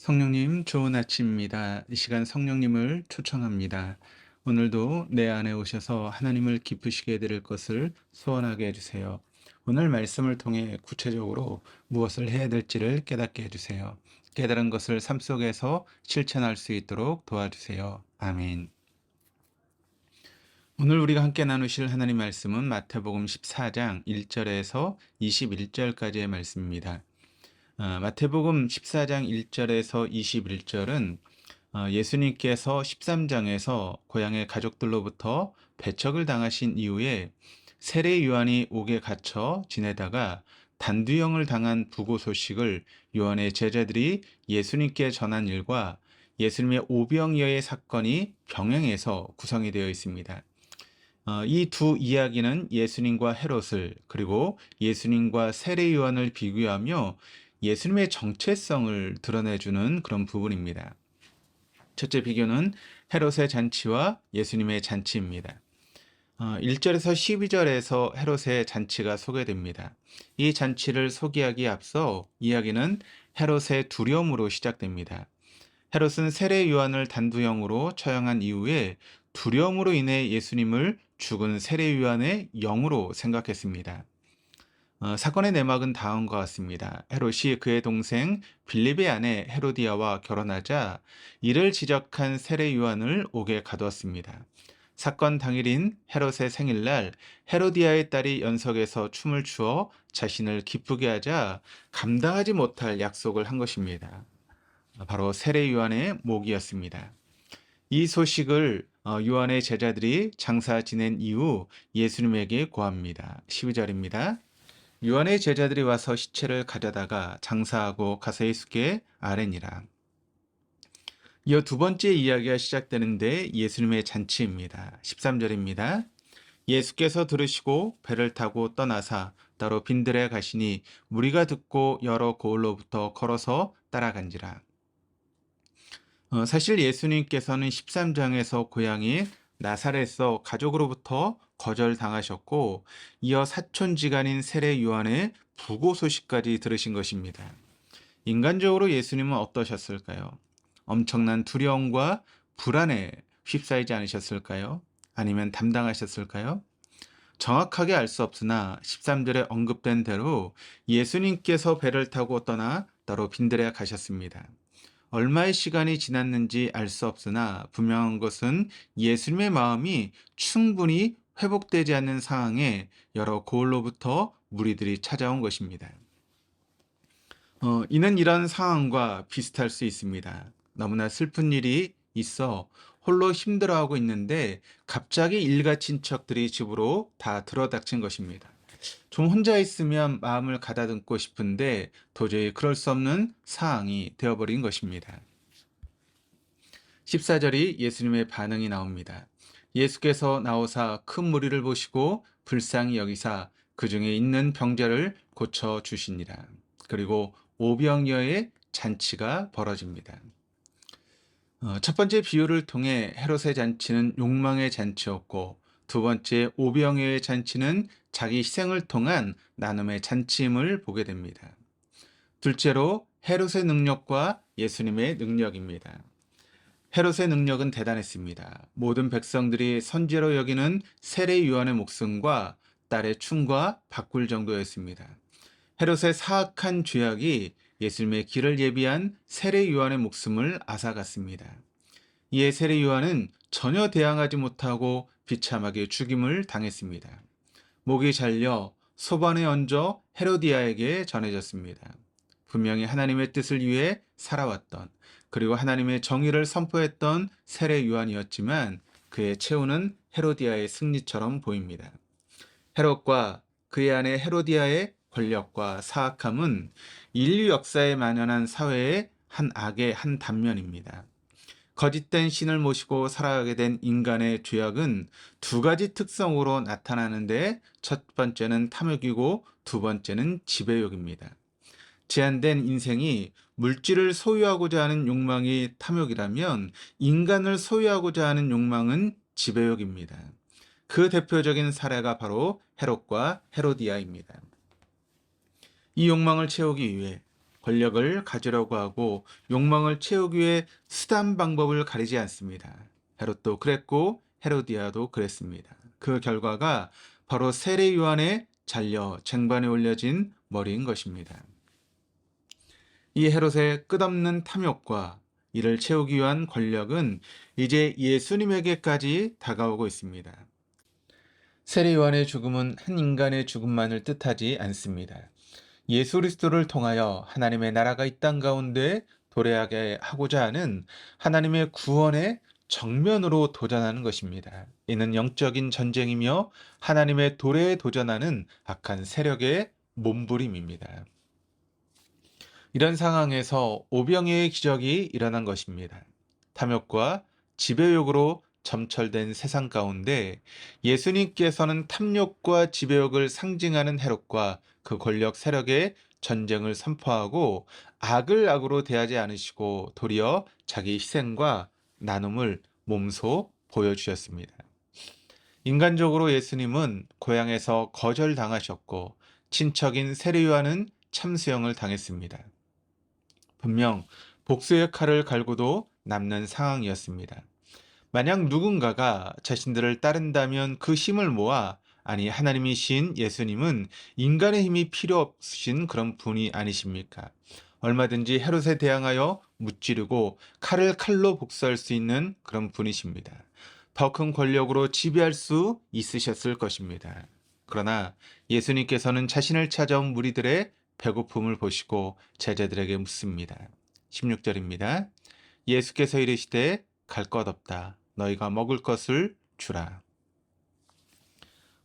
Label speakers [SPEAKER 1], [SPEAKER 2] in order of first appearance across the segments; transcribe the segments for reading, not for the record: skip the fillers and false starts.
[SPEAKER 1] 성령님, 좋은 아침입니다. 이 시간 성령님을 초청합니다. 오늘도 내 안에 오셔서 하나님을 기쁘시게 해드릴 것을 소원하게 해주세요. 오늘 말씀을 통해 구체적으로 무엇을 해야 될지를 깨닫게 해주세요. 깨달은 것을 삶 속에서 실천할 수 있도록 도와주세요. 아멘. 오늘 우리가 함께 나누실 하나님 말씀은 마태복음 14장 1절에서 21절까지의 말씀입니다. 마태복음 14장 1절에서 21절은 예수님께서 13장에서 고향의 가족들로부터 배척을 당하신 이후에 세례 요한이 옥에 갇혀 지내다가 단두형을 당한 부고 소식을 요한의 제자들이 예수님께 전한 일과 예수님의 오병이어의 사건이 병행해서 구성이 되어 있습니다. 이 두 이야기는 예수님과 헤롯을 그리고 예수님과 세례 요한을 비교하며 예수님의 정체성을 드러내주는 그런 부분입니다. 첫째 비교는 헤롯의 잔치와 예수님의 잔치입니다. 1절에서 12절에서 헤롯의 잔치가 소개됩니다. 이 잔치를 소개하기에 앞서 이야기는 헤롯의 두려움으로 시작됩니다. 헤롯은 세례 요한을 단두형으로 처형한 이후에 두려움으로 인해 예수님을 죽은 세례 요한의 영으로 생각했습니다. 사건의 내막은 다음과 같습니다. 헤롯이 그의 동생 빌립의 아내 헤로디아와 결혼하자 이를 지적한 세례 요한을 옥에 가두었습니다. 사건 당일인 헤롯의 생일날 헤로디아의 딸이 연석에서 춤을 추어 자신을 기쁘게 하자 감당하지 못할 약속을 한 것입니다. 바로 세례 요한의 목이었습니다. 이 소식을 요한의 제자들이 장사 지낸 이후 예수님에게 고합니다. 12절입니다. 요한의 제자들이 와서 시체를 가져다가 장사하고 가서 예수께 아뢰니라. 이어 두 번째 이야기가 시작되는데 예수님의 잔치입니다. 13절입니다. 예수께서 들으시고 배를 타고 떠나사 따로 빈들에 가시니 무리가 듣고 여러 고을로부터 걸어서 따라간지라. 사실 예수님께서는 13장에서 고향이 나사렛에서 가족으로부터 거절당하셨고 이어 사촌지간인 세례 요한의 부고 소식까지 들으신 것입니다. 인간적으로 예수님은 어떠셨을까요? 엄청난 두려움과 불안에 휩싸이지 않으셨을까요? 아니면 담당하셨을까요? 정확하게 알 수 없으나 13절에 언급된 대로 예수님께서 배를 타고 떠나 따로 빈들에 가셨습니다. 얼마의 시간이 지났는지 알 수 없으나 분명한 것은 예수님의 마음이 충분히 회복되지 않는 상황에 여러 고을로부터 무리들이 찾아온 것입니다. 이는 이런 상황과 비슷할 수 있습니다. 너무나 슬픈 일이 있어 홀로 힘들어하고 있는데 갑자기 일가 친척들이 집으로 다 들어닥친 것입니다. 좀 혼자 있으면 마음을 가다듬고 싶은데 도저히 그럴 수 없는 상황이 되어버린 것입니다. 14절이 예수님의 반응이 나옵니다. 예수께서 나오사 큰 무리를 보시고 불쌍히 여기사 그 중에 있는 병자를 고쳐 주시니라. 그리고 오병이어의 잔치가 벌어집니다. 첫 번째 비유를 통해 헤롯의 잔치는 욕망의 잔치였고 두 번째 오병이어의 잔치는 자기 희생을 통한 나눔의 잔치임을 보게 됩니다. 둘째로 헤롯의 능력과 예수님의 능력입니다. 헤롯의 능력은 대단했습니다. 모든 백성들이 선지로 여기는 세례 요한의 목숨과 딸의 춤과 바꿀 정도였습니다. 헤롯의 사악한 죄악이 예수님의 길을 예비한 세례 요한의 목숨을 앗아갔습니다. 이에 세례 요한은 전혀 대항하지 못하고 비참하게 죽임을 당했습니다. 목이 잘려 소반에 얹어 헤로디아에게 전해졌습니다. 분명히 하나님의 뜻을 위해 살아왔던 그리고 하나님의 정의를 선포했던 세례 요한이었지만 그의 최후는 헤로디아의 승리처럼 보입니다. 헤롯과 그의 아내 헤로디아의 권력과 사악함은 인류 역사에 만연한 사회의 한 악의 한 단면입니다. 거짓된 신을 모시고 살아가게 된 인간의 죄악은 두 가지 특성으로 나타나는데 첫 번째는 탐욕이고 두 번째는 지배욕입니다. 제한된 인생이 물질을 소유하고자 하는 욕망이 탐욕이라면 인간을 소유하고자 하는 욕망은 지배욕입니다. 그 대표적인 사례가 바로 헤롯과 헤로디아입니다. 이 욕망을 채우기 위해 권력을 가지려고 하고 욕망을 채우기 위해 수단 방법을 가리지 않습니다. 헤롯도 그랬고 헤로디아도 그랬습니다. 그 결과가 바로 세례 요한의 잘려 쟁반에 올려진 머리인 것입니다. 이 헤롯의 끝없는 탐욕과 이를 채우기 위한 권력은 이제 예수님에게까지 다가오고 있습니다. 세례 요한의 죽음은 한 인간의 죽음만을 뜻하지 않습니다. 예수 그리스도를 통하여 하나님의 나라가 이 땅 가운데 도래하게 하고자 하는 하나님의 구원의 정면으로 도전하는 것입니다. 이는 영적인 전쟁이며 하나님의 도래에 도전하는 악한 세력의 몸부림입니다. 이런 상황에서 오병이어의 기적이 일어난 것입니다. 탐욕과 지배욕으로 점철된 세상 가운데 예수님께서는 탐욕과 지배욕을 상징하는 헤롯과 그 권력 세력의 전쟁을 선포하고 악을 악으로 대하지 않으시고 도리어 자기 희생과 나눔을 몸소 보여주셨습니다. 인간적으로 예수님은 고향에서 거절당하셨고 친척인 세례요한은 참수형을 당했습니다. 분명 복수의 칼을 갈고도 남는 상황이었습니다. 만약 누군가가 자신들을 따른다면 그 힘을 모아 아니 하나님이신 예수님은 인간의 힘이 필요 없으신 그런 분이 아니십니까? 얼마든지 헤롯에 대항하여 무찌르고 칼을 칼로 복수할 수 있는 그런 분이십니다. 더 큰 권력으로 지배할 수 있으셨을 것입니다. 그러나 예수님께서는 자신을 찾아온 무리들의 배고픔을 보시고 제자들에게 묻습니다. 16절입니다. 예수께서 이르시되 갈 것 없다. 너희가 먹을 것을 주라.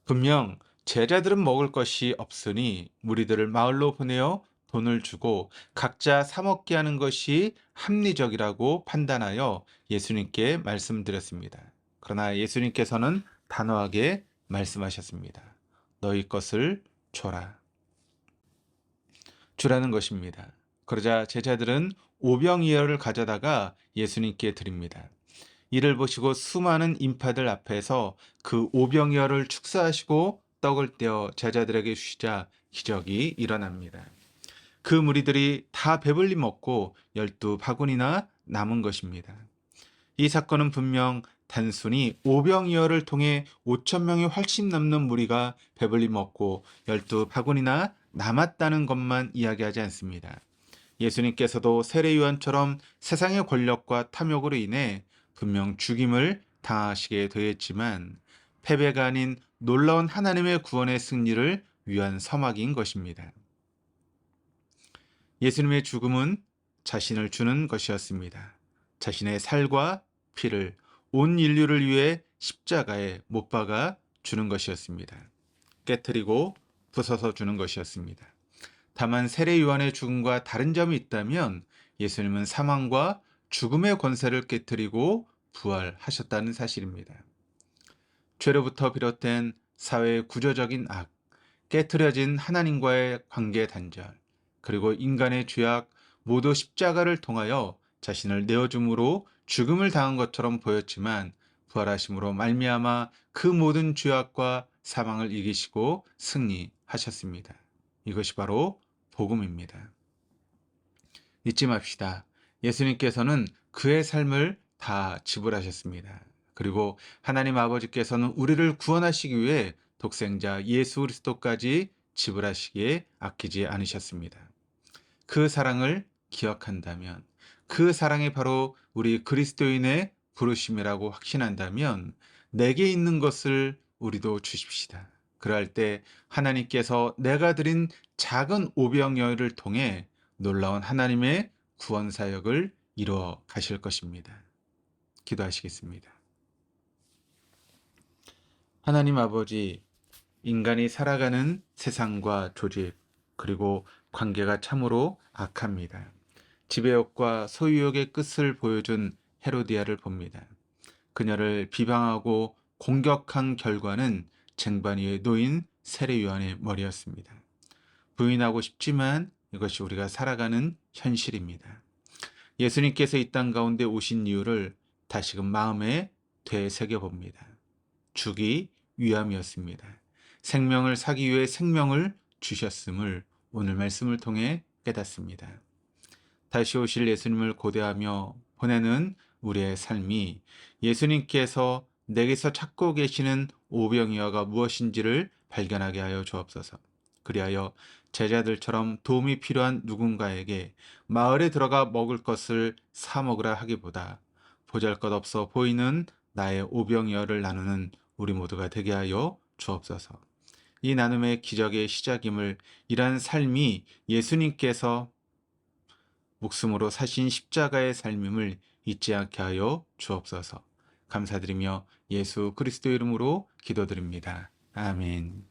[SPEAKER 1] 분명 제자들은 먹을 것이 없으니 무리들을 마을로 보내어 돈을 주고 각자 사 먹게 하는 것이 합리적이라고 판단하여 예수님께 말씀드렸습니다. 그러나 예수님께서는 단호하게 말씀하셨습니다. 너희 것을 줘라. 주라는 것입니다. 그러자 제자들은 오병이어를 가져다가 예수님께 드립니다. 이를 보시고 수많은 인파들 앞에서 그 오병이어를 축사하시고 떡을 떼어 제자들에게 주시자 기적이 일어납니다. 그 무리들이 다 배불리 먹고 12바구니나 남은 것입니다. 이 사건은 분명 단순히 오병이어를 통해 5,000명이 훨씬 넘는 무리가 배불리 먹고 12바구니나 남았다는 것만 이야기하지 않습니다. 예수님께서도 세례 요한처럼 세상의 권력과 탐욕으로 인해 분명 죽임을 당하시게 되었지만 패배가 아닌 놀라운 하나님의 구원의 승리를 위한 서막인 것입니다. 예수님의 죽음은 자신을 주는 것이었습니다. 자신의 살과 피를 온 인류를 위해 십자가에 못 박아 주는 것이었습니다. 깨트리고 부숴서 주는 것이었습니다. 다만 세례 요한의 죽음과 다른 점이 있다면 예수님은 사망과 죽음의 권세를 깨트리고 부활하셨다는 사실입니다. 죄로부터 비롯된 사회의 구조적인 악, 깨트려진 하나님과의 관계 단절, 그리고 인간의 죄악 모두 십자가를 통하여 자신을 내어줌으로 죽음을 당한 것처럼 보였지만 부활하심으로 말미암아 그 모든 죄악과 사망을 이기시고 승리하셨습니다. 이것이 바로 복음입니다. 잊지 맙시다. 예수님께서는 그의 삶을 다 지불하셨습니다. 그리고 하나님 아버지께서는 우리를 구원하시기 위해 독생자 예수 그리스도까지 지불하시기에 아끼지 않으셨습니다. 그 사랑을 기억한다면, 그 사랑이 바로 우리 그리스도인의 부르심이라고 확신한다면 내게 있는 것을 우리도 주십시다. 그럴 때 하나님께서 내가 드린 작은 오병이어를 통해 놀라운 하나님의 구원 사역을 이루어 가실 것입니다. 기도하시겠습니다. 하나님 아버지, 인간이 살아가는 세상과 조직, 그리고 관계가 참으로 악합니다. 지배욕과 소유욕의 끝을 보여준 헤로디아를 봅니다. 그녀를 비방하고 공격한 결과는 쟁반 위에 놓인 세례 요한의 머리였습니다. 부인하고 싶지만 이것이 우리가 살아가는 현실입니다. 예수님께서 이 땅 가운데 오신 이유를 다시금 마음에 되새겨 봅니다. 죽이 위함이었습니다. 생명을 사기 위해 생명을 주셨음을 오늘 말씀을 통해 깨닫습니다. 다시 오실 예수님을 고대하며 보내는 우리의 삶이 예수님께서 내게서 찾고 계시는 오병이어가 무엇인지를 발견하게 하여 주옵소서. 그리하여 제자들처럼 도움이 필요한 누군가에게 마을에 들어가 먹을 것을 사 먹으라 하기보다 보잘것없어 보이는 나의 오병이어를 나누는 우리 모두가 되게 하여 주옵소서. 이 나눔의 기적의 시작임을 이러한 삶이 예수님께서 목숨으로 사신 십자가의 삶임을 잊지 않게 하여 주옵소서. 감사드리며 예수 그리스도 이름으로 기도드립니다. 아멘.